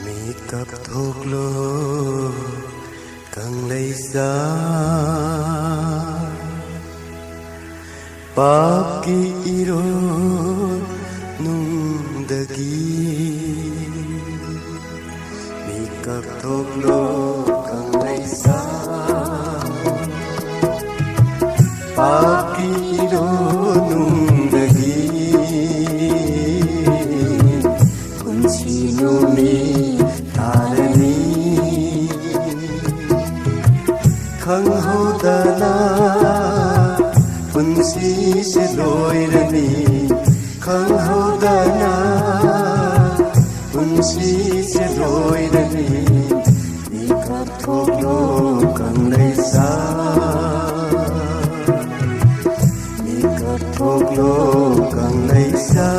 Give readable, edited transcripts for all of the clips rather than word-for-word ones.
มีกับทุกโลกกังเลยสาปากกีโรนุ่งดะกีมีกับทุกโลกกังเลยสาปากกีโรนุ่งดะกีคุณชีนุมีตาเลนีขังหูตาลาคุณชีเสลอยเลนีขังหูตาลาคุณชีเสลอยเลนีมีกับทุกโลกกังเลยสามีกับทุกโลกกังเลยสา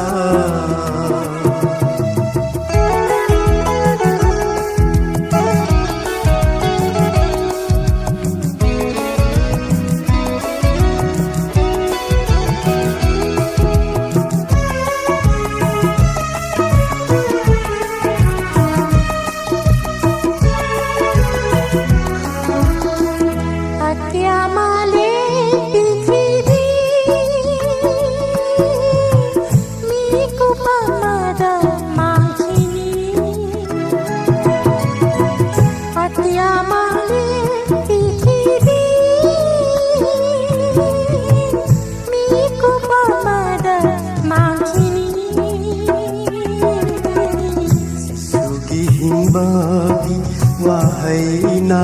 bagi wahai na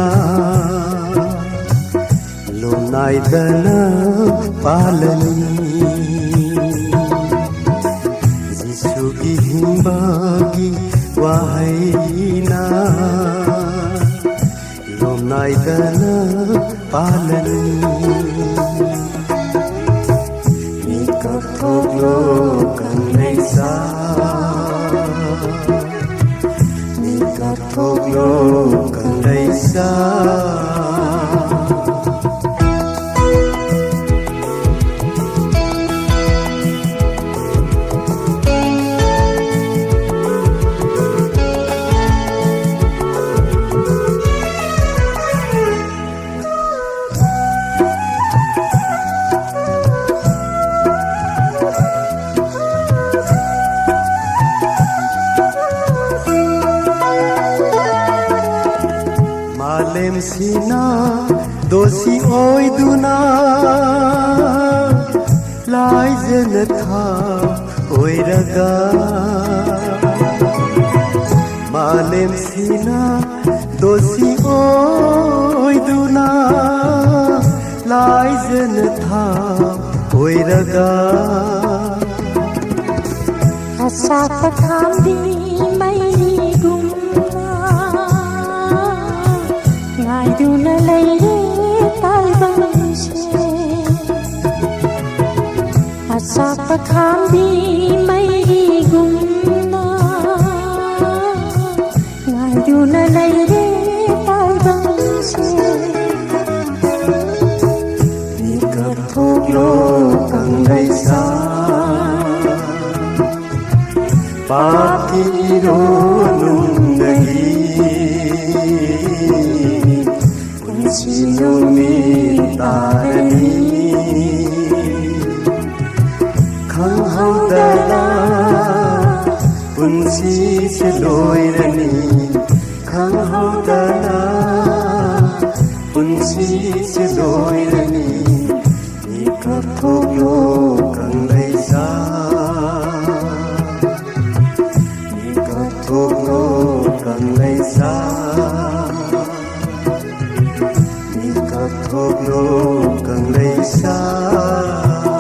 lunai dalam palani Jisugi bagi wahai na lunai dalam palani Nikah toglo kan leisa Thốt lô cần đầy xa Malem sina dosi oi duna lai zen tha oi raga Malem sina dosi oi duna lai zen tha oi raga Asa tham đi mai gum du na lay tal bang se asa pa kham di mai gum na ngai du na lay tal bang se ni kar thok lo kang dai sa pa ki ro nung dagi Sinumi tarani khang hau dala punsi se loi rani khang hau dala punsi se loi rani nikah thok lo kang lai sa nikah thok lo kang lai sa thốt lô cần lấy xa